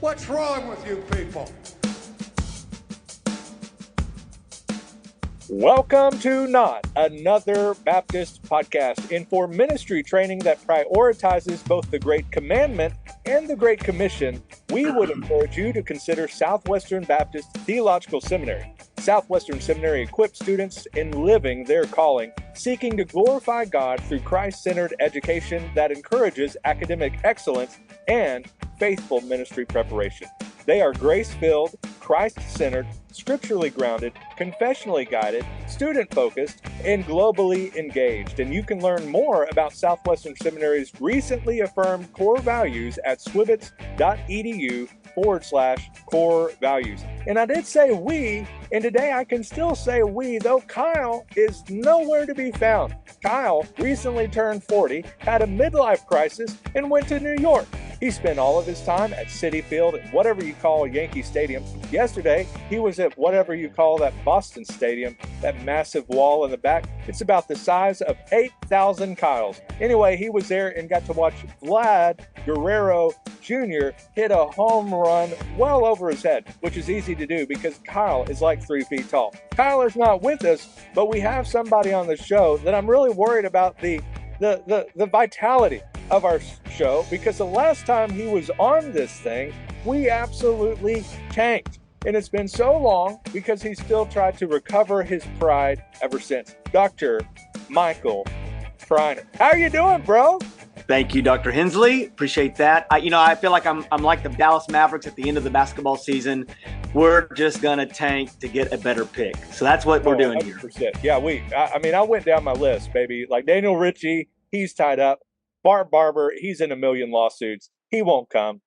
What's wrong with you people? Welcome to Not Another Baptist Podcast, and for ministry training that prioritizes both the Great Commandment and the Great Commission, we would encourage you to consider Southwestern Baptist Theological Seminary. Southwestern Seminary equips students in living their calling, seeking to glorify God through Christ-centered education that encourages academic excellence and faithful ministry preparation. They are grace-filled, Christ-centered, scripturally grounded, confessionally guided, student-focused, and globally engaged. And you can learn more about Southwestern Seminary's recently affirmed core values at swbts.edu/core values. And I did say we, and today I can still say we, though Kyle is nowhere to be found. Kyle recently turned 40, had a midlife crisis, and went to New York. He spent all of his time at Citi Field and whatever you call Yankee Stadium. Yesterday, he was at whatever you call that Boston Stadium, that massive wall in the back. It's about the size of 8,000 Kyles. Anyway, he was there and got to watch Vlad Guerrero Jr. hit a home run well over his head, which is easy to do because Kyle is like 3 feet tall. Kyle is not with us, but we have somebody on the show that I'm really worried about the vitality of our show, because the last time he was on this thing, we absolutely tanked. And it's been so long because he's still tried to recover his pride ever since. Dr. Michael Criner. How are you doing, bro? Thank you, Dr. Hensley. Appreciate that. I feel like I'm like the Dallas Mavericks at the end of the basketball season. We're just going to tank to get a better pick. So that's what we're doing 100%. here. Yeah, I went down my list, baby. Like Daniel Ritchie, he's tied up. Bart Barber, he's in a million lawsuits. He won't come.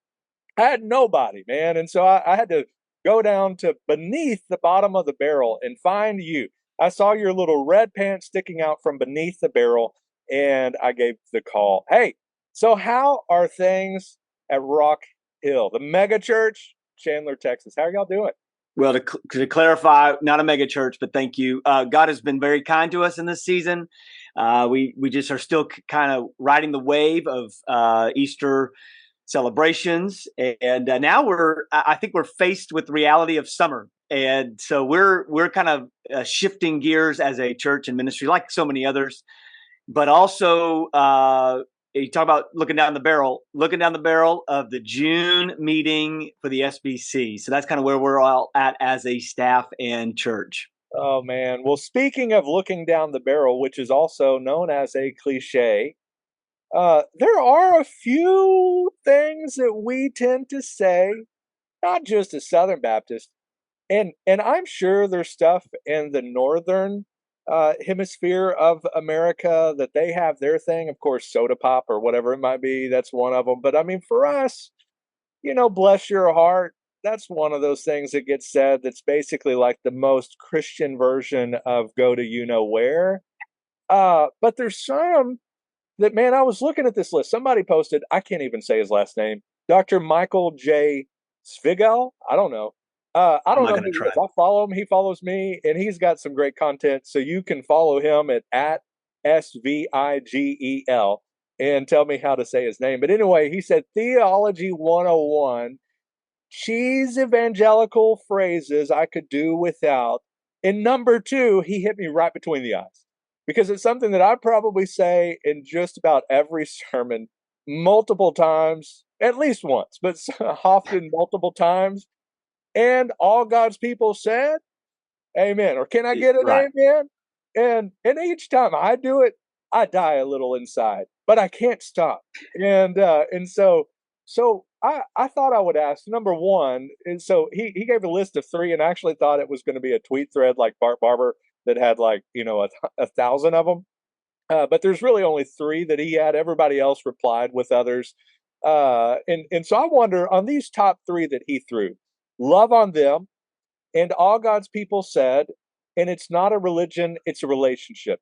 I had nobody, man. And so I had to go down to beneath the bottom of the barrel and find you. I saw your little red pants sticking out from beneath the barrel, and I gave the call. Hey, so how are things at Rock Hill, the mega church, Chandler, Texas? How are y'all doing? Well, to clarify, not a mega church, but thank you. God has been very kind to us in this season. We just are still kind of riding the wave of Easter celebrations, and now I think we're faced with the reality of summer, and so we're kind of shifting gears as a church and ministry, like so many others. But also, you talk about looking down the barrel of the June meeting for the SBC. So that's kind of where we're all at as a staff and church. Oh, man. Well, speaking of looking down the barrel, which is also known as a cliche, there are a few things that we tend to say, not just as Southern Baptists, and I'm sure there's stuff in the northern hemisphere of America that they have their thing. Of course, soda pop or whatever it might be, that's one of them. But I mean, for us, bless your heart, that's one of those things that gets said that's basically like the most Christian version of go to you know where. But there's some that, man, I was looking at this list. Somebody posted, I can't even say his last name, Dr. Michael J. Svigel. I don't know. I don't know who he is. I follow him. He follows me, and he's got some great content. So you can follow him at SVIGEL and tell me how to say his name. But anyway, he said Theology 101, cheese evangelical phrases I could do without. And number 2, he hit me right between the eyes, because it's something that I probably say in just about every sermon multiple times, at least once, but often multiple times. And all God's people said, amen. Or can I get an amen? And each time I do it, I die a little inside, but I can't stop. And so I thought I would ask, number one, and so he gave a list of 3, and I actually thought it was going to be a tweet thread like Bart Barber that had like, 1,000 of them. But there's really only 3 that he had. Everybody else replied with others. And so I wonder, on these top 3 that he threw, love on them, and all God's people said, and it's not a religion, it's a relationship.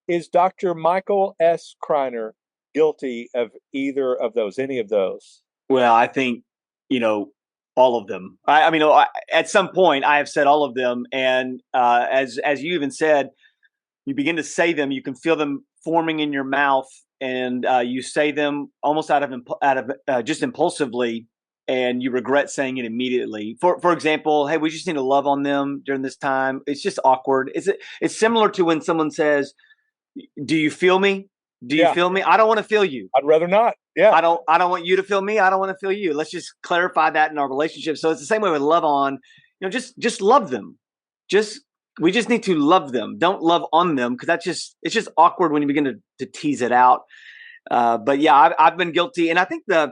Is Dr. Michael S. Criner guilty of either of those, any of those? Well, I think, all of them. I mean, at some point I have said all of them. And as you even said, you begin to say them, you can feel them forming in your mouth, and you say them almost out of just impulsively. and you regret saying it immediately. For example, hey, we just need to love on them during this time. It's just awkward. It's similar to when someone says, do you feel me? Do you Yeah. feel me? I don't want to feel you. I'd rather not. Yeah. I don't want you to feel me. I don't want to feel you. Let's just clarify that in our relationship. So it's the same way with love on, just love them. We just need to love them. Don't love on them, because it's just awkward when you begin to tease it out. But yeah, I've been guilty. And I think the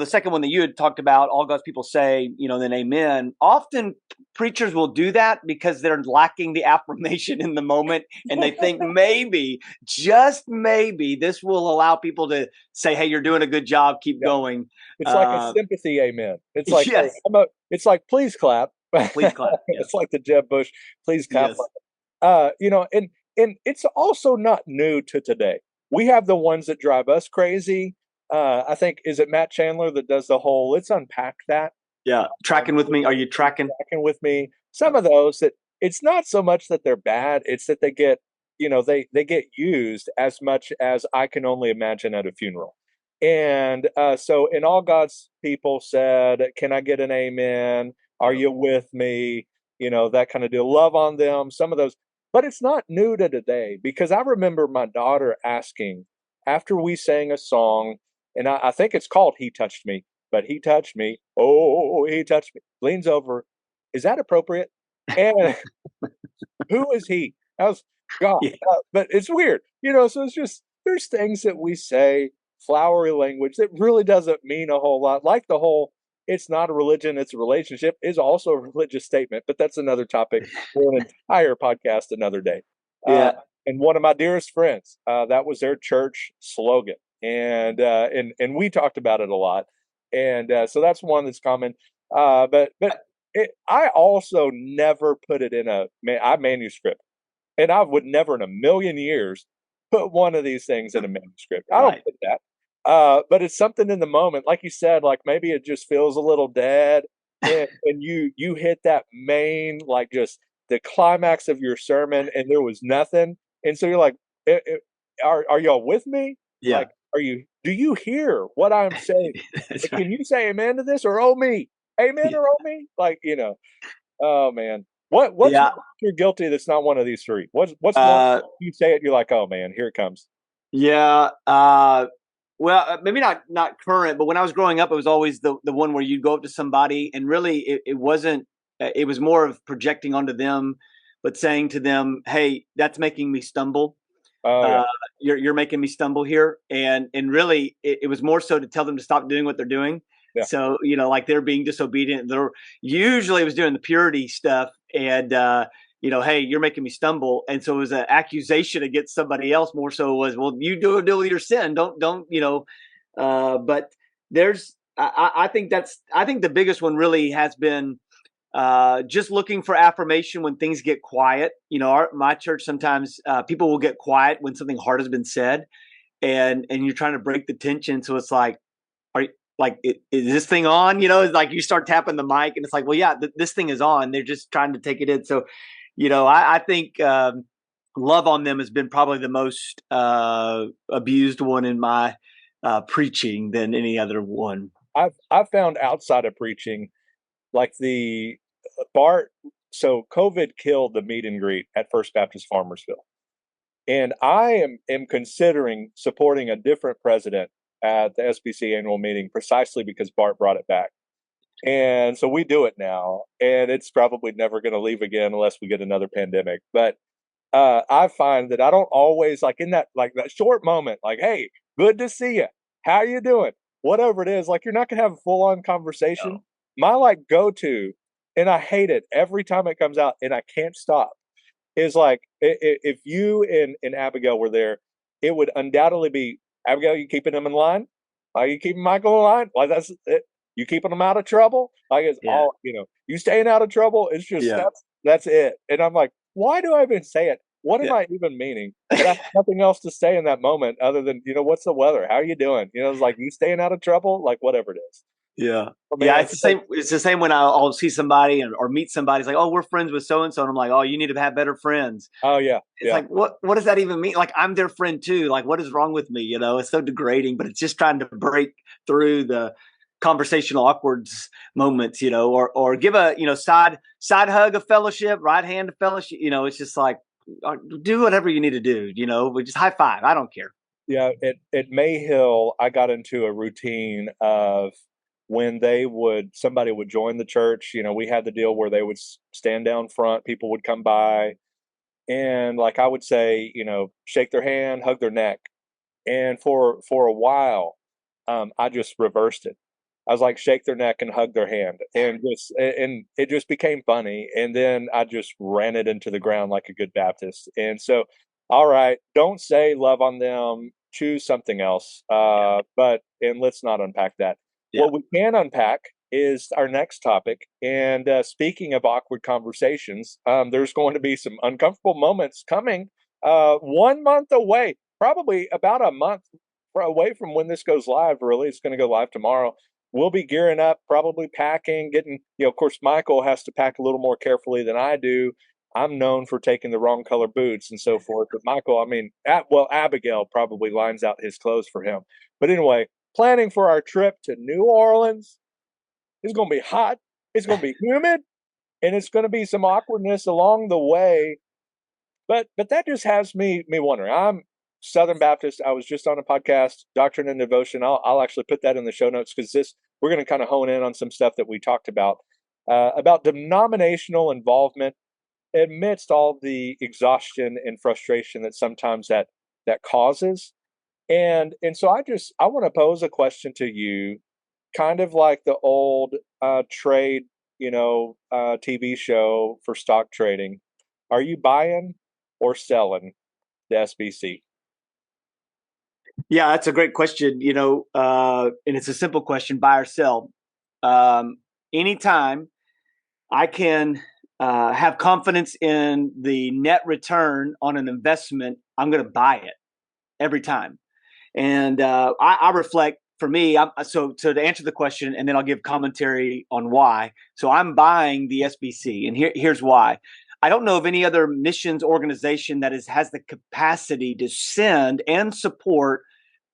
second one that you had talked about, all God's people say, then amen. Often preachers will do that because they're lacking the affirmation in the moment. And they think maybe, just maybe, this will allow people to say, hey, you're doing a good job. Keep going. It's like a sympathy amen. It's like, yes. It's like, please clap. Please clap. Yes. It's like the Jeb Bush, please clap. Yes. And it's also not new to today. We have the ones that drive us crazy. I think, is it Matt Chandler that does the whole, let's unpack that. Yeah. Tracking with me. Are you tracking? Tracking with me. Some of those that it's not so much that they're bad. It's that they get, they get used as much as I can only imagine at a funeral. And so in all God's people said, can I get an amen? Are you with me? That kind of deal. Love on them. Some of those. But it's not new to today, because I remember my daughter asking after we sang a song, and I think it's called He Touched Me, but he touched me. Oh, he touched me. Leans over. Is that appropriate? And who is he? I was God. Yeah. But it's weird. So it's just, there's things that we say, flowery language that really doesn't mean a whole lot. Like the whole, it's not a religion, it's a relationship, is also a religious statement, but that's another topic for an entire podcast another day. Yeah. And one of my dearest friends, that was their church slogan, and we talked about it a lot, and so that's one that's common. But I also never put it in a manuscript, and I would never in a million years put one of these things in a manuscript. I don't put that. But it's something in the moment, like you said, like maybe it just feels a little dead, and you hit that main, like just the climax of your sermon, and there was nothing, and so you're like, are y'all with me? Yeah. Like, do you hear what I'm saying? Can you say amen to this, or oh me, amen, or oh me? Like, oh man, what's you're guilty that's not one of these three? What's one, you say it, you're like, oh man, here it comes. Yeah. Well, maybe not current, but when I was growing up, it was always the one where you'd go up to somebody and really it wasn't, it was more of projecting onto them, but saying to them, hey, that's making me stumble. You're making me stumble here. And really it was more so to tell them to stop doing what they're doing. Yeah. So, like they're being disobedient. Usually it was doing the purity stuff, and, hey, you're making me stumble. And so it was an accusation against somebody else, more so was, well, you do deal with your sin. Don't, but I think the biggest one really has been just looking for affirmation when things get quiet. My church, sometimes people will get quiet when something hard has been said, and you're trying to break the tension. So it's like, is this thing on? It's like you start tapping the mic and it's like, well, yeah, this thing is on. They're just trying to take it in. So, I think love on them has been probably the most abused one in my preaching than any other one. I've found outside of preaching, like the Bart. So COVID killed the meet and greet at First Baptist Farmersville, and I am considering supporting a different president at the SBC annual meeting precisely because Bart brought it back. And so we do it now, and it's probably never going to leave again unless we get another pandemic. But I find that I don't always, like in that short moment, like, hey, good to see you. How you doing? Whatever it is, like you're not going to have a full-on conversation. No. My go-to, and I hate it every time it comes out, and I can't stop, is like if you and Abigail were there, it would undoubtedly be, Abigail, you keeping them in line? Are you keeping Michael in line? Like that's it. You keeping them out of trouble? Like it's all, you staying out of trouble. It's just, that's it. And I'm like, why do I even say it? What am I even meaning? But I have nothing else to say in that moment other than, what's the weather? How are you doing? It's like, you staying out of trouble? Like whatever it is. Yeah. It's the same. It's the same when I'll see somebody or meet somebody. It's like, oh, we're friends with so-and-so. And I'm like, oh, you need to have better friends. Oh yeah. It's like, what does that even mean? Like, I'm their friend too. Like, what is wrong with me? It's so degrading, but it's just trying to break through the conversational awkward moments, or give a, side hug of fellowship, right hand of fellowship. It's just like, do whatever you need to do, we just high five. I don't care. Yeah, at Mayhill, I got into a routine of when somebody would join the church, we had the deal where they would stand down front, people would come by, and like I would say, shake their hand, hug their neck. And for a while, I just reversed it. I was like, shake their neck and hug their hand, and it just became funny. And then I just ran it into the ground like a good Baptist. And so, all right, don't say love on them. Choose something else. And let's not unpack that. Yeah. What we can unpack is our next topic. And speaking of awkward conversations, there's going to be some uncomfortable moments coming. 1 month away, probably about a month away from when this goes live. Really, it's going to go live tomorrow. We'll be gearing up, probably packing, getting, of course, Michael has to pack a little more carefully than I do. I'm known for taking the wrong color boots and so forth. But Michael, Abigail probably lines out his clothes for him. But anyway, planning for our trip to New Orleans. It's going to be hot. It's going to be humid, and it's going to be some awkwardness along the way. But that just has me wondering. I'm Southern Baptist. I was just on a podcast, Doctrine and Devotion. I'll actually put that in the show notes because we're going to kind of hone in on some stuff that we talked about denominational involvement amidst all the exhaustion and frustration that sometimes that causes. And so I want to pose a question to you, kind of like the old trade, TV show for stock trading. Are you buying or selling the SBC? Yeah, that's a great question, and it's a simple question, buy or sell. Anytime I can have confidence in the net return on an investment, I'm going to buy it every time. And I reflect, for me, so to answer the question, and then I'll give commentary on why. So I'm buying the SBC, and here's why. I don't know of any other missions organization that has the capacity to send and support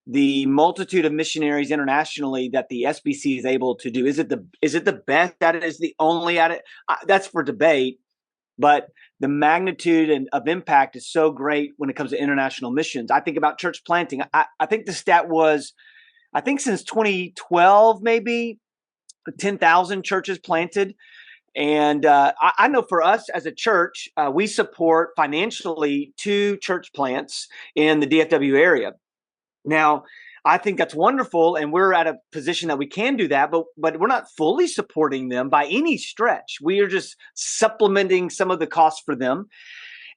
the multitude of missionaries internationally that the SBC is able to do. Is it the best at it? Is the only at it? That's for debate. But the magnitude of impact is so great when it comes to international missions. I think about church planting. I think the stat was, since 2012, maybe 10,000 churches planted. And I know for us as a church, we support financially 2 church plants in the DFW area. Now, I think that's wonderful, and we're at a position that we can do that, but we're not fully supporting them by any stretch. We are just supplementing some of the costs for them.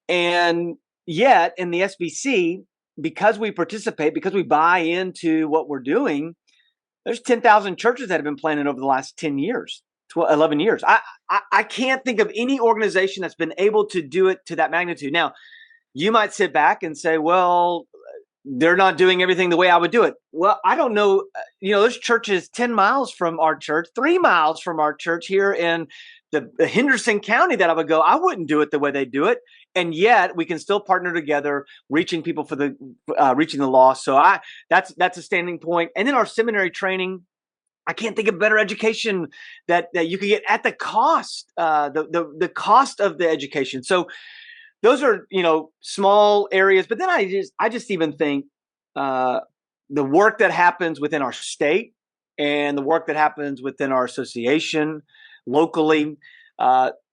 And yet, in the SBC, because we participate, because we buy into what we're doing, there's 10,000 churches that have been planted over the last 10 years, 11 years. I can't think of any organization that's been able to do it to that magnitude. Now, you might sit back and say, well, they're not doing everything the way I would do it. Well, I don't know. There's churches 10 miles from our church, 3 miles from our church here in the Henderson County that I would go, I wouldn't do it the way they do it. And yet we can still partner together, reaching people for reaching the lost. So that's a standing point. And then our seminary training, I can't think of better education that you could get at the cost, the cost of the education. So those are, small areas. But then I just even think the work that happens within our state and the work that happens within our association locally,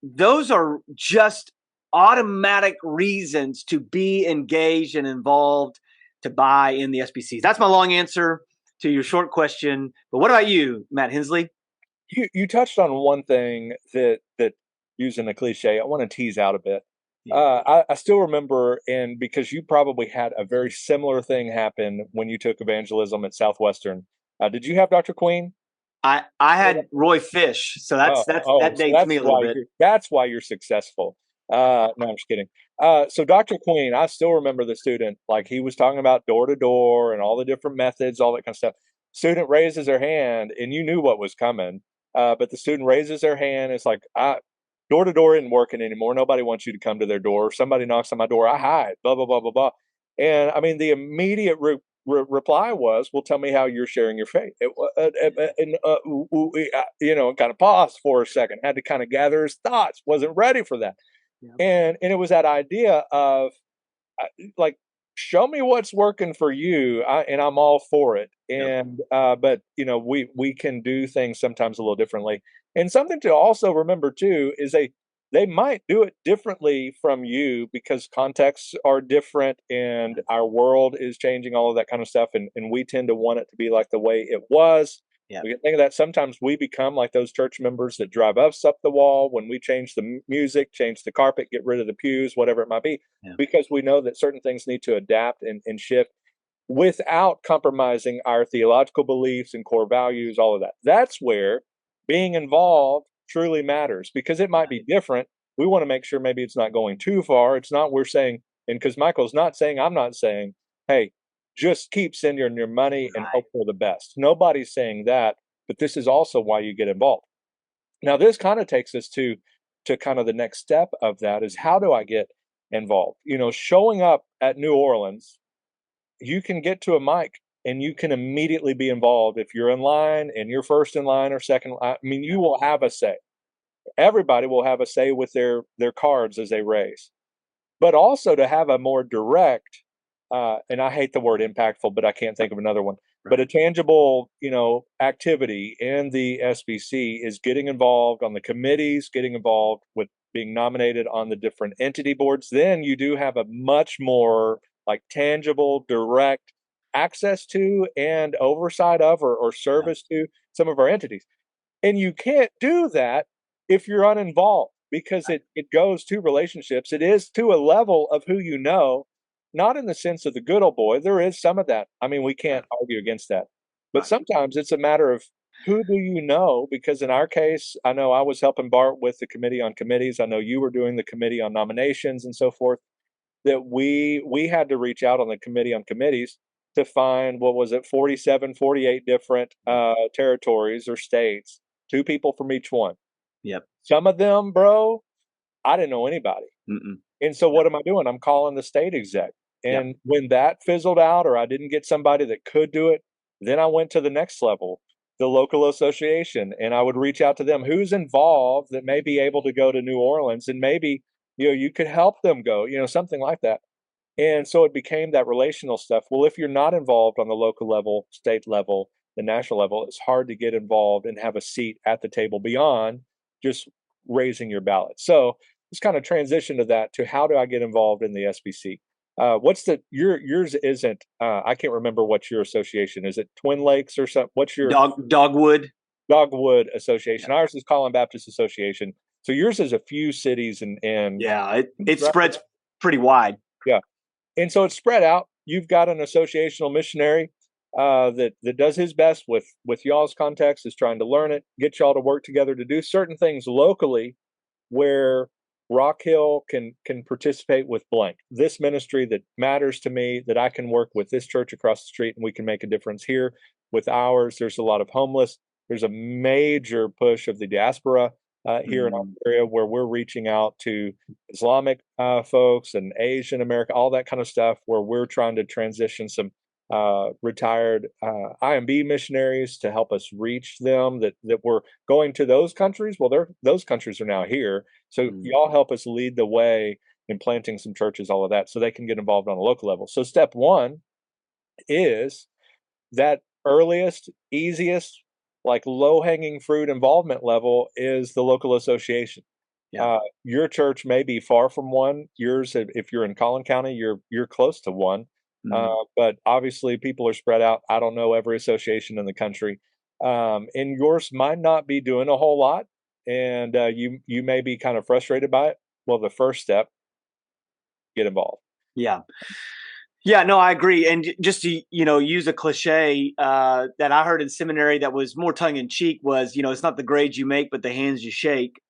those are just automatic reasons to be engaged and involved, to buy in the SBCs. That's my long answer to your short question. But what about you, Matt Hensley? You touched on one thing that using a cliche, I want to tease out a bit. I still remember, and because you probably had a very similar thing happen when you took evangelism at Southwestern. Did you have Dr. Queen? I had Roy Fish, so that dates me a little bit. That's why you're successful. No, I'm just kidding. So Dr. Queen, I still remember the student, like he was talking about door to door and all the different methods, all that kind of stuff. Student raises their hand, and you knew what was coming. But the student raises their hand. It's like, door to door isn't working anymore. Nobody wants you to come to their door. Somebody knocks on my door, I hide, blah, blah, blah, blah, blah. And I mean, the immediate reply was, well, tell me how you're sharing your faith. Kind of paused for a second, had to kind of gather his thoughts, wasn't ready for that. Yeah. And it was that idea of like, show me what's working for you, and I'm all for it. And but we can do things sometimes a little differently. And something to also remember too is they might do it differently from you because contexts are different and our world is changing, all of that kind of stuff. And we tend to want it to be like the way it was. Yeah. We can think of that. Sometimes we become like those church members that drive us up the wall when we change the music, change the carpet, get rid of the pews, whatever it might be, because we know that certain things need to adapt and shift without compromising our theological beliefs and core values, all of that. That's where being involved truly matters, because it might be different. We want to make sure maybe it's not going too far. It's not, we're saying, and because Michael's not saying, I'm not saying, hey, just keep sending your money and hope for the best. Nobody's saying that, but this is also why you get involved. Now, this kind of takes us to kind of the next step of that is, how do I get involved? Showing up at New Orleans, you can get to a mic and you can immediately be involved. If you're in line and you're first in line or second, you will have a say. Everybody will have a say with their cards as they raise. But also to have a more direct, and I hate the word impactful, but I can't think of another one. Right. But a tangible, activity in the SBC is getting involved on the committees, getting involved with being nominated on the different entity boards. Then you do have a much more like tangible, direct access to and oversight of or service to some of our entities. And you can't do that if you're uninvolved, because it goes to relationships. It is to a level of who you know, not in the sense of the good old boy. There is some of that. We can't argue against that. But sometimes it's a matter of who do you know? Because in our case, I know I was helping Bart with the committee on committees. I know you were doing the committee on nominations and so forth. That we had to reach out on the committee on committees to find, 47, 48 different territories or states, 2 people from each one. Yep. Some of them, bro, I didn't know anybody. Mm-mm. And so what am I doing? I'm calling the state exec. And when that fizzled out, or I didn't get somebody that could do it, then I went to the next level, the local association, and I would reach out to them. Who's involved that may be able to go to New Orleans, and maybe, you could help them go, something like that. And so it became that relational stuff. Well, if you're not involved on the local level, state level, the national level, it's hard to get involved and have a seat at the table beyond just raising your ballot. So let's kind of transition to that, to how do I get involved in the SBC? What's yours isn't, I can't remember what your association is. It Twin Lakes or something? What's your Dogwood Association? Yeah. Ours is Collin Baptist Association. So yours is a few cities and it spreads pretty wide. Yeah. And so it's spread out. You've got an associational missionary that does his best with y'all's context, is trying to learn it, get y'all to work together to do certain things locally where Rock Hill can participate with blank. This ministry that matters to me, that I can work with this church across the street and we can make a difference here with ours. There's a lot of homeless. There's a major push of the diaspora here in our area, where we're reaching out to Islamic folks and Asian American, all that kind of stuff, where we're trying to transition some retired IMB missionaries to help us reach them that were going to those countries. Well, those countries are now here. So y'all help us lead the way in planting some churches, all of that, so they can get involved on a local level. So step one is that earliest, easiest, like low-hanging fruit involvement level is the local association. Yeah. Your church may be far from one. Yours, if you're in Collin County, you're close to one. But obviously people are spread out. I don't know every association in the country. And yours might not be doing a whole lot. And you may be kind of frustrated by it. Well, the first step, get involved. Yeah. Yeah, no, I agree. And just to, use a cliche that I heard in seminary that was more tongue in cheek was, it's not the grades you make, but the hands you shake.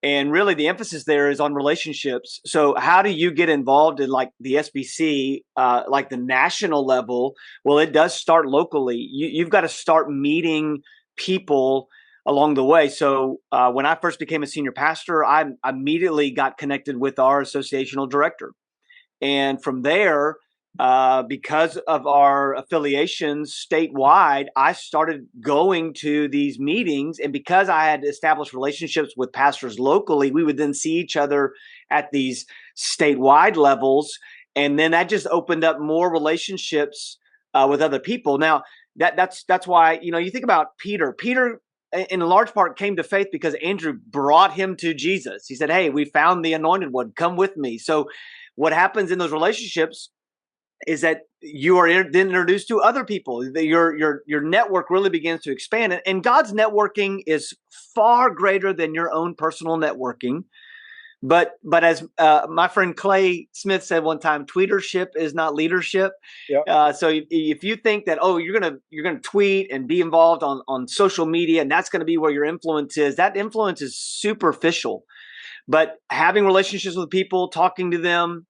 And really the emphasis there is on relationships. So how do you get involved in like the SBC, like the national level? Well, it does start locally. You've got to start meeting people along the way. So when I first became a senior pastor, I immediately got connected with our associational director. And from there, because of our affiliations statewide, I started going to these meetings. And because I had established relationships with pastors locally, we would then see each other at these statewide levels. And then that just opened up more relationships with other people. Now, that's why, you think about Peter. Peter, in large part, came to faith because Andrew brought him to Jesus. He said, "Hey, we found the anointed one. Come with me." So what happens in those relationships is that you are then introduced to other people. Your network really begins to expand, and God's networking is far greater than your own personal networking. But as my friend Clay Smith said one time, tweetership is not leadership. Yep. So if you think that you're gonna tweet and be involved on social media and that's gonna be where your influence is, that influence is superficial. But having relationships with people, talking to them,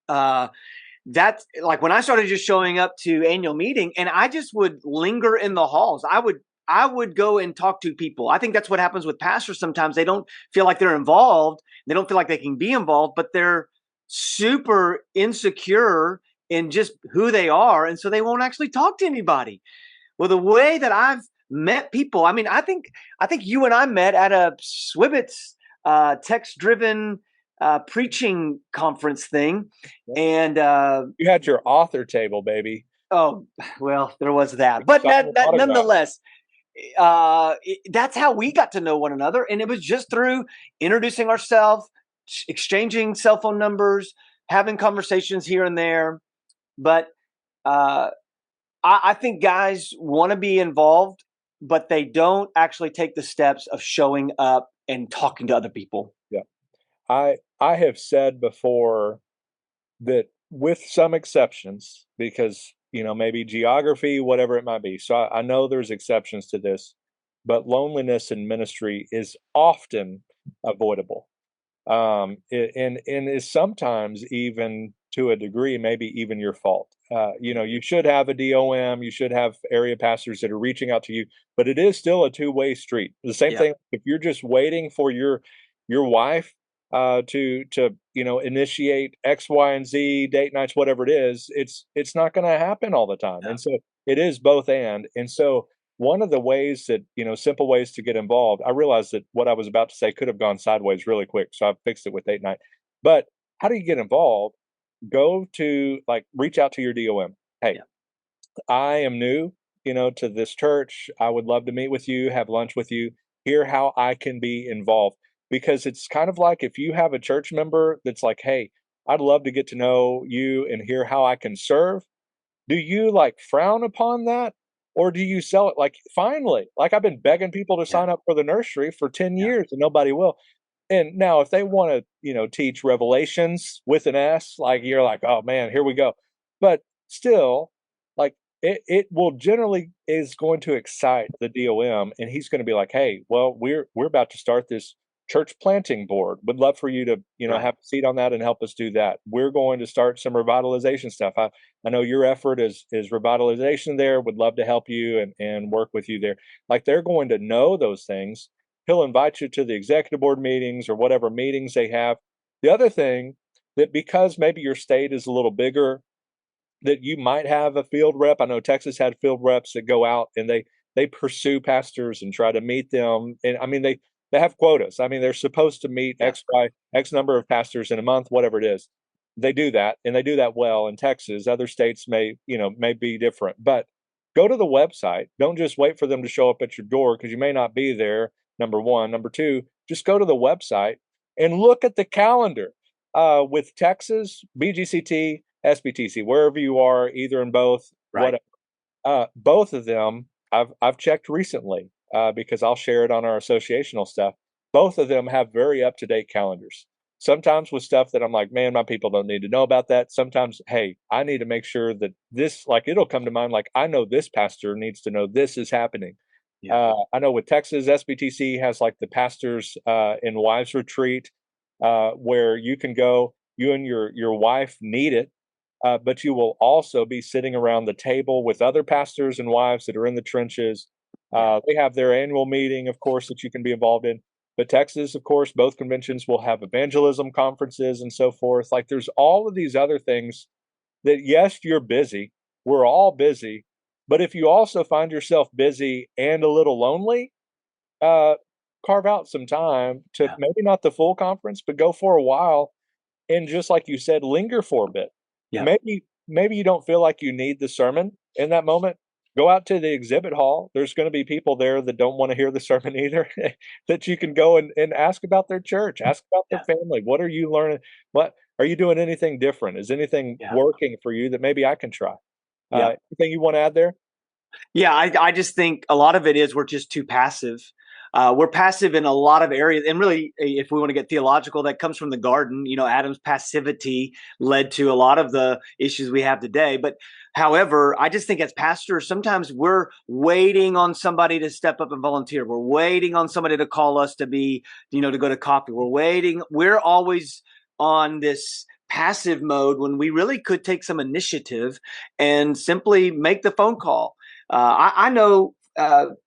that's like when I started just showing up to annual meeting and I just would linger in the halls. I would go and talk to people. I think that's what happens with pastors sometimes. They don't feel like they're involved. They don't feel like they can be involved, but they're super insecure in just who they are. And so they won't actually talk to anybody. Well, the way that I've met people, I mean, I think you and I met at a swbts text-driven preaching conference thing. And You had your author table, baby. oh, well, there was that. But that nonetheless, that's how we got to know one another. And it was just through introducing ourselves, exchanging cell phone numbers, having conversations here and there. But I think guys want to be involved, but they don't actually take the steps of showing up and talking to other people. Yeah. I have said before that with some exceptions, because maybe geography, whatever it might be. So I know there's exceptions to this, but loneliness in ministry is often avoidable, and is sometimes even to a degree maybe even your fault. You should have a DOM, you should have area pastors that are reaching out to you, but it is still a two-way street. The same thing if you're just waiting for your wife to initiate X, Y, and Z date nights, whatever it is, it's not going to happen all the time. And so it is both and so one of the ways that simple ways to get involved. I realized that what I was about to say could have gone sideways really quick, so I fixed it with date night. But how do you get involved? Go to reach out to your DOM. Hey, I am new, to this church. I would love to meet with you, have lunch with you, hear how I can be involved. Because it's kind of like if you have a church member that's like, hey, I'd love to get to know you and hear how I can serve. Do you frown upon that? Or do you sell it finally? I've been begging people to sign up for the nursery for 10 years and nobody will. And now if they want to, teach Revelations with an S, you're like, oh man, here we go. But still, it will generally is going to excite the DOM, and he's going to be like, hey, well, we're about to start this church planting board. Would love for you to, have a seat on that and help us do that. We're going to start some revitalization stuff. I know your effort is revitalization there. Would love to help you and work with you there. They're going to know those things. He'll invite you to the executive board meetings or whatever meetings they have. The other thing that because maybe your state is a little bigger, that you might have a field rep. I know Texas had field reps that go out and they pursue pastors and try to meet them. And I mean, they have quotas. I mean, they're supposed to meet X number of pastors in a month, whatever it is. They do that, and they do that well in Texas. Other states may be different, but go to the website. Don't just wait for them to show up at your door because you may not be there. Number one. Number two, just go to the website and look at the calendar. With Texas, BGCT, SBTC, wherever you are, either in both, whatever. Both of them, I've checked recently because I'll share it on our associational stuff. Both of them have very up-to-date calendars. Sometimes with stuff that I'm like, man, my people don't need to know about that. Sometimes, hey, I need to make sure that this, it'll come to mind, I know this pastor needs to know this is happening. I know with Texas, SBTC has the pastors and wives retreat where you can go, you and your wife need it, but you will also be sitting around the table with other pastors and wives that are in the trenches. They have their annual meeting, of course, that you can be involved in. But Texas, of course, both conventions will have evangelism conferences and so forth. There's all of these other things that yes, you're busy. We're all busy. But if you also find yourself busy and a little lonely, uh, carve out some time to Yeah. maybe not the full conference, but go for a while and just like you said, linger for a bit. Yeah. Maybe you don't feel like you need the sermon in that moment. Go out to the exhibit hall. There's going to be people there that don't want to hear the sermon either, that you can go and ask about their church, ask about their Yeah. family. What are you learning? What are you doing anything different? Is anything Yeah. working for you that maybe I can try? Yeah. Anything you want to add there? Yeah, I just think a lot of it is we're just too passive. We're passive in a lot of areas. And really, if we want to get theological, that comes from the garden. Adam's passivity led to a lot of the issues we have today. But however, I just think as pastors, sometimes we're waiting on somebody to step up and volunteer. We're waiting on somebody to call us to be, to go to coffee. We're waiting. We're always on this passive mode when we really could take some initiative and simply make the phone call. I know,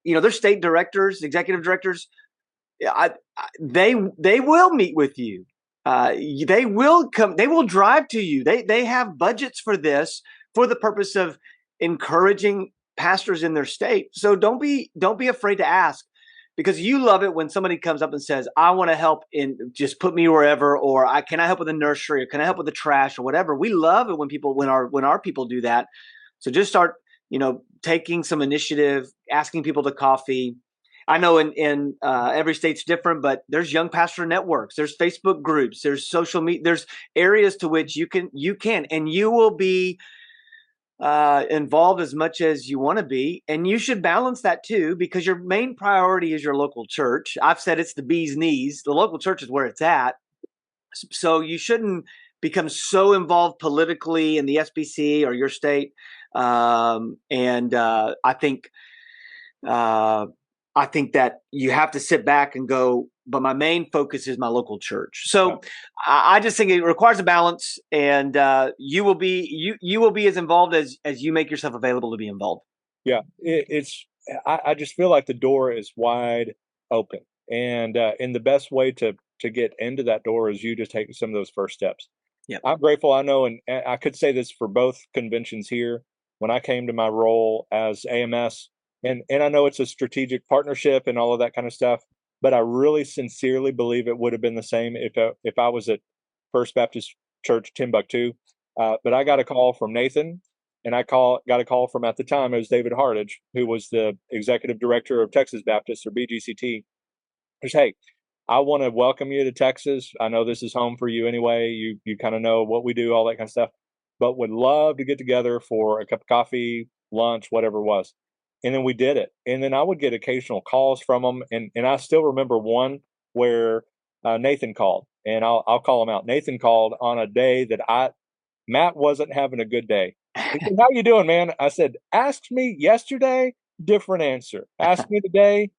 there's state directors, executive directors. They will meet with you. They will come. They will drive to you. They have budgets for this for the purpose of encouraging pastors in their state. So don't be afraid to ask, because you love it when somebody comes up and says, "I want to help in just put me wherever," or can I help with the nursery, or can I help with the trash, or whatever. We love it when our people do that. So just start, taking some initiative, asking people to coffee. I know in every state's different, but there's young pastor networks, there's Facebook groups, there's social media, there's areas to which you can, and you will be involved as much as you want to be. And you should balance that too, because your main priority is your local church. I've said it's the bee's knees. The local church is where it's at. So you shouldn't become so involved politically in the SBC or your state. I think that you have to sit back and go, but my main focus is my local church. So I just think it requires a balance, and you will be as involved as you make yourself available to be involved. Yeah, I just feel like the door is wide open, and the best way to get into that door is you just taking some of those first steps. Yep. I'm grateful. I know, and I could say this for both conventions here. When I came to my role as AMS, and I know it's a strategic partnership and all of that kind of stuff, but I really sincerely believe it would have been the same if I was at First Baptist Church Timbuktu. But I got a call from Nathan, and got a call from, at the time, it was David Hartage, who was the executive director of Texas Baptist, or BGCT. Just, hey, I want to welcome you to Texas. I know this is home for you anyway. You kind of know what we do, all that kind of stuff, but would love to get together for a cup of coffee, lunch, whatever it was. And then we did it. And then I would get occasional calls from them. And I still remember one where Nathan called, and I'll call him out. Nathan called on a day that Matt wasn't having a good day. He said, "How you doing, man?" I said, "Ask me yesterday, different answer. Ask me today,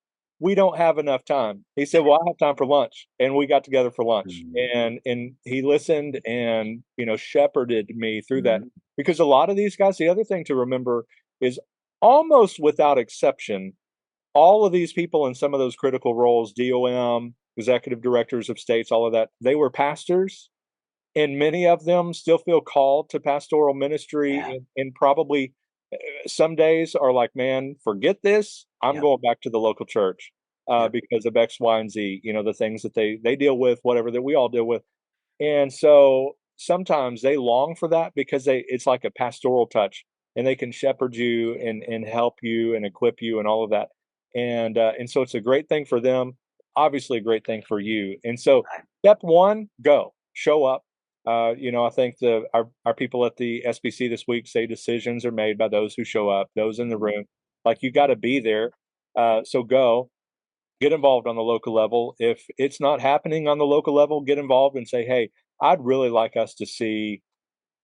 we don't have enough time." He said, "Well, I have time for lunch." And we got together for lunch. And he listened and, shepherded me through that. Because a lot of these guys, the other thing to remember is, almost without exception, all of these people in some of those critical roles, DOM, executive directors of states, all of that, they were pastors, and many of them still feel called to pastoral ministry. Yeah. And probably some days are like, "Man, forget this. I'm going back to the local church because of X, Y, and Z." The things that they deal with, whatever that we all deal with. And so sometimes they long for that because it's like a pastoral touch, and they can shepherd you and help you and equip you and all of that. And so it's a great thing for them, obviously a great thing for you. And so step one, go, show up. I think our people at the SBC this week say decisions are made by those who show up, those in the room. Like, you got to be there. So go, get involved on the local level. If it's not happening on the local level, get involved and say, "Hey, I'd really like us to see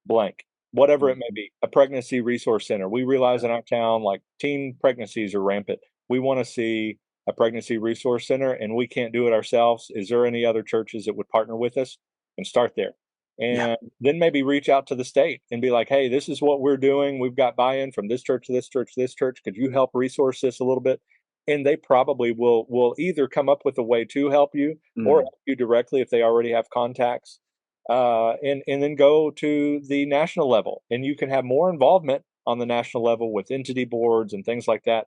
blank, whatever it may be, a pregnancy resource center. We realize in our town, like, teen pregnancies are rampant. We want to see a pregnancy resource center, and we can't do it ourselves. Is there any other churches that would partner with us?" And start there. And then maybe reach out to the state and be like, "Hey, this is what we're doing. We've got buy-in from this church to this church to this church. Could you help resource this a little bit?" And they probably will either come up with a way to help you or help you directly if they already have contacts. and then go to the national level. And you can have more involvement on the national level with entity boards and things like that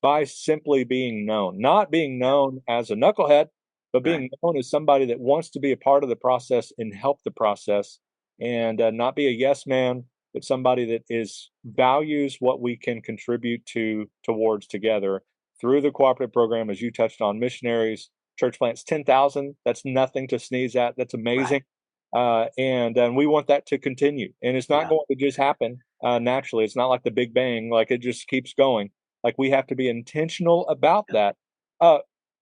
by simply being known, not being known as a knucklehead, but being known as somebody that wants to be a part of the process and help the process, and not be a yes man, but somebody that is values what we can contribute towards together through the cooperative program, as you touched on, missionaries, church plants, 10,000. That's nothing to sneeze at. That's amazing. And we want that to continue. And it's not going to just happen naturally. It's not like the Big Bang, like it just keeps going. Like we have to be intentional about that.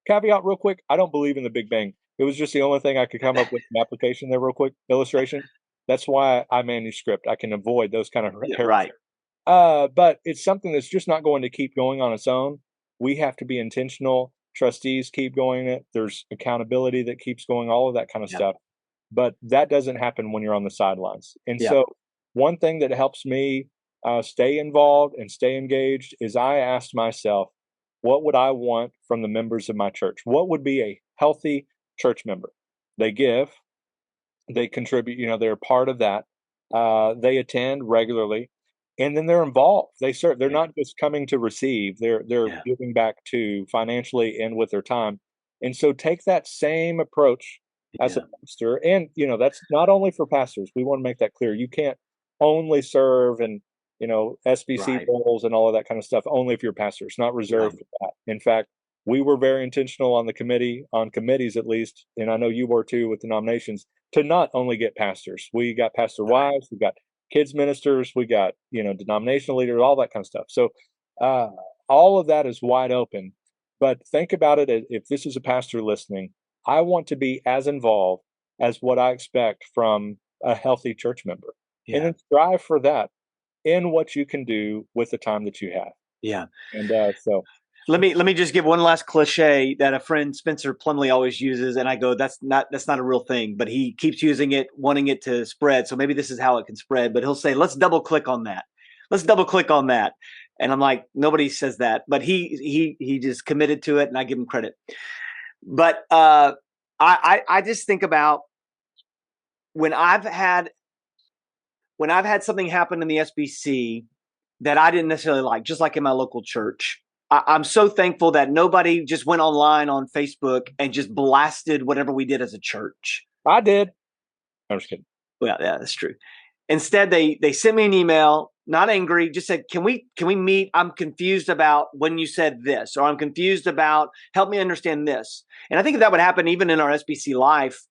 Caveat real quick, I don't believe in the Big Bang. It was just the only thing I could come up with an application there real quick, illustration. That's why I manuscript. I can avoid those kind of right. But it's something that's just not going to keep going on its own. We have to be intentional. Trustees keep going it. There's accountability that keeps going, all of that kind of stuff. But that doesn't happen when you're on the sidelines. And so one thing that helps me stay involved and stay engaged is I asked myself, what would I want from the members of my church? What would be a healthy church member? They give, they contribute, they're part of that. They attend regularly, and then they're involved. They serve. They're not just coming to receive. They're giving back to financially and with their time. And so take that same approach as a pastor. And, that's not only for pastors. We want to make that clear. You can't only serve and, SBC roles and all of that kind of stuff only if you're a pastor. It's not reserved for that. In fact, we were very intentional on committees at least, and I know you were too with the nominations, to not only get pastors. We got pastor wives, we got kids ministers, we got, denominational leaders, all that kind of stuff. So all of that is wide open. But think about it, if this is a pastor listening, I want to be as involved as what I expect from a healthy church member. And then strive for that in what you can do with the time that you have. Yeah. And so let me just give one last cliche that a friend, Spencer Plumley, always uses, and I go, that's not a real thing, but he keeps using it, wanting it to spread. So maybe this is how it can spread. But he'll say, let's double click on that. Let's double click on that. And I'm like, nobody says that, but he just committed to it, and I give him credit. But I just think about when I've had something happen in the SBC that I didn't necessarily like, just like in my local church. I'm so thankful that nobody just went online on Facebook and just blasted whatever we did as a church. I did. I'm just kidding. Well, yeah, that's true. Instead, they sent me an email, not angry, just said, can we meet? I'm confused about when you said this, or I'm confused about, help me understand this. And I think if that would happen even in our SBC life,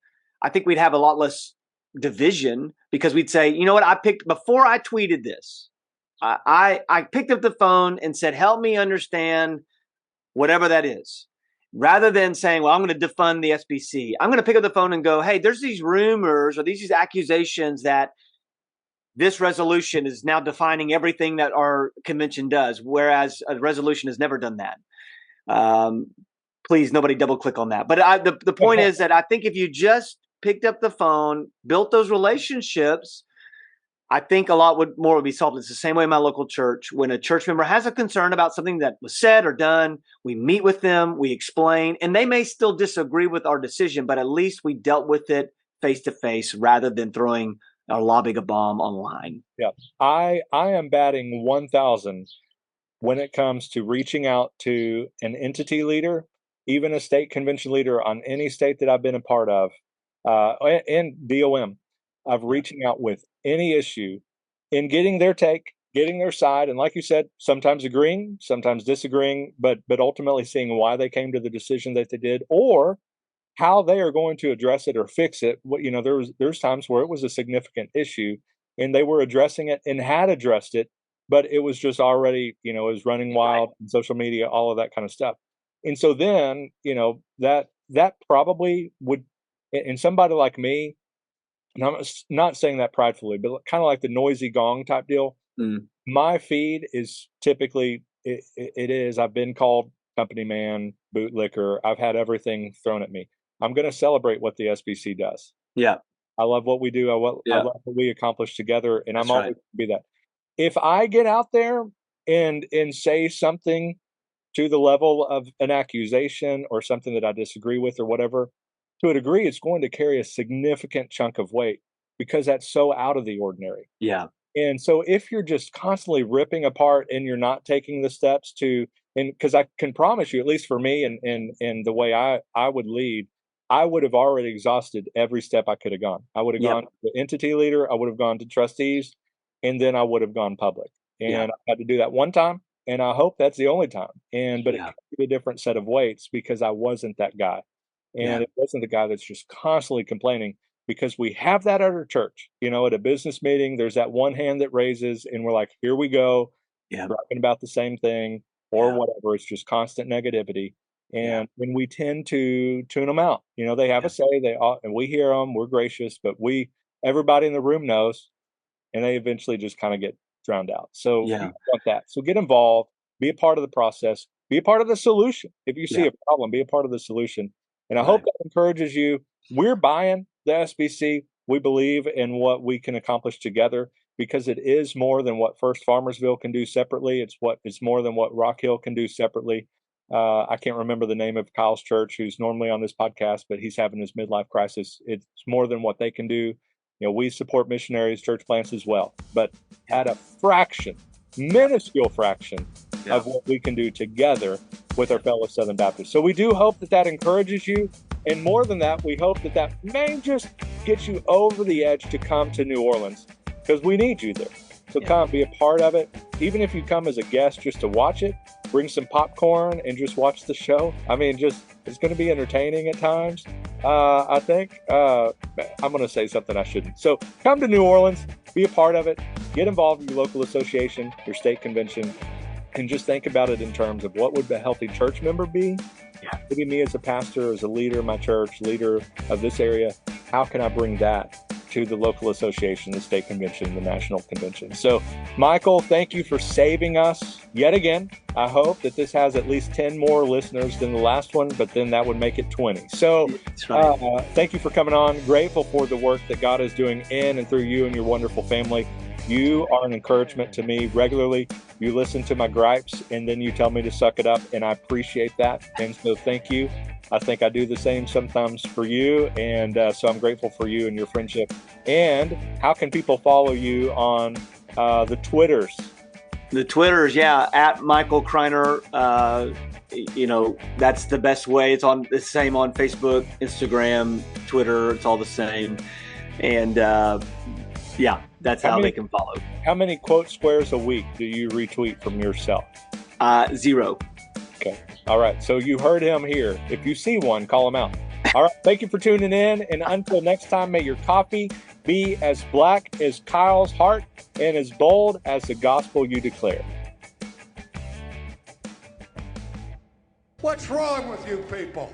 I think we'd have a lot less division, because we'd say, you know what, before I tweeted this, I picked up the phone and said, help me understand whatever that is. Rather than saying, well, I'm going to defund the SBC, I'm going to pick up the phone and go, hey, there's these rumors or these accusations that this resolution is now defining everything that our convention does, whereas a resolution has never done that. Please, nobody double click on that. But the point is that I think if you just picked up the phone, built those relationships, I think a lot more would be solved. It's the same way in my local church. When a church member has a concern about something that was said or done, we meet with them, we explain, and they may still disagree with our decision, but at least we dealt with it face to face rather than throwing or lobbing a bomb online. Yeah, I am batting 1,000 when it comes to reaching out to an entity leader, even a state convention leader on any state that I've been a part of, and DOM, of reaching out with any issue and getting their take, getting their side. And like you said, sometimes agreeing, sometimes disagreeing, but ultimately seeing why they came to the decision that they did, or how they are going to address it or fix it. There's times where it was a significant issue and they were addressing it and had addressed it, but it was just already, it was running wild in social media, all of that kind of stuff. And so then, that probably would, in somebody like me, and I'm not saying that pridefully, but kind of like the noisy gong type deal. My feed is typically, it is, I've been called company man, bootlicker. I've had everything thrown at me. I'm going to celebrate what the SBC does. Yeah. I love what we do. I love what we accomplish together. And I'm always going to be that. If I get out there and say something to the level of an accusation or something that I disagree with or whatever, to a degree, it's going to carry a significant chunk of weight. because that's so out of the ordinary. Yeah. And so if you're just constantly ripping apart and you're not taking the steps to, and because I can promise you, at least for me and the way I would lead, I would have already exhausted every step I could have gone. I would have Yep. gone to the entity leader, I would have gone to trustees, and then I would have gone public. Yeah. And I had to do that one time, and I hope that's the only time. But it Yeah. could be a different set of weights because I wasn't that guy. Yeah. And it wasn't the guy that's just constantly complaining, because we have that at our church. At a business meeting, there's that one hand that raises, and we're like, here we go, Yeah. talking about the same thing or Yeah. whatever. It's just constant negativity. Yeah. And we tend to tune them out. They have Yeah. a say, and we hear them, we're gracious, but everybody in the room knows, and they eventually just kind of get drowned out. So you Yeah. don't want that. So get involved, be a part of the process, be a part of the solution. If you see Yeah. a problem, be a part of the solution. And I Right. hope that encourages you. We're buying the SBC. We believe in what we can accomplish together, because it is more than what First Farmersville can do separately. It's more than what Rock Hill can do separately. I can't remember the name of Kyle's church, who's normally on this podcast, but he's having his midlife crisis. It's more than what they can do. We support missionaries, church plants as well, but at a fraction, minuscule fraction of what we can do together with our fellow Southern Baptists. So we do hope that encourages you. And more than that, we hope that may just get you over the edge to come to New Orleans, because we need you there. So come be a part of it. Even if you come as a guest just to watch it, bring some popcorn and just watch the show. I mean, it's going to be entertaining at times. I think I'm going to say something I shouldn't. So come to New Orleans, be a part of it, get involved in your local association, your state convention, and just think about it in terms of what would a healthy church member be? Maybe me as a pastor, as a leader of my church, leader of this area, how can I bring that to the local association, the state convention, the national convention? So, Michael, thank you for saving us yet again. I hope that this has at least 10 more listeners than the last one, but then that would make it 20. So thank you for coming on. Grateful for the work that God is doing in and through you and your wonderful family. You are an encouragement to me regularly. You listen to my gripes, and then you tell me to suck it up, and I appreciate that. And so thank you. I think I do the same sometimes for you, and so I'm grateful for you and your friendship. And how can people follow you on the Twitters? The Twitters, at Michael Criner. That's the best way. It's on the same on Facebook, Instagram, Twitter. It's all the same. And that's how they can follow. How many quote squares a week do you retweet from yourself? 0. Okay. All right. So you heard him here. If you see one, call him out. All right. Thank you for tuning in. And until next time, may your coffee be as black as Kyle's heart and as bold as the gospel you declare. What's wrong with you people?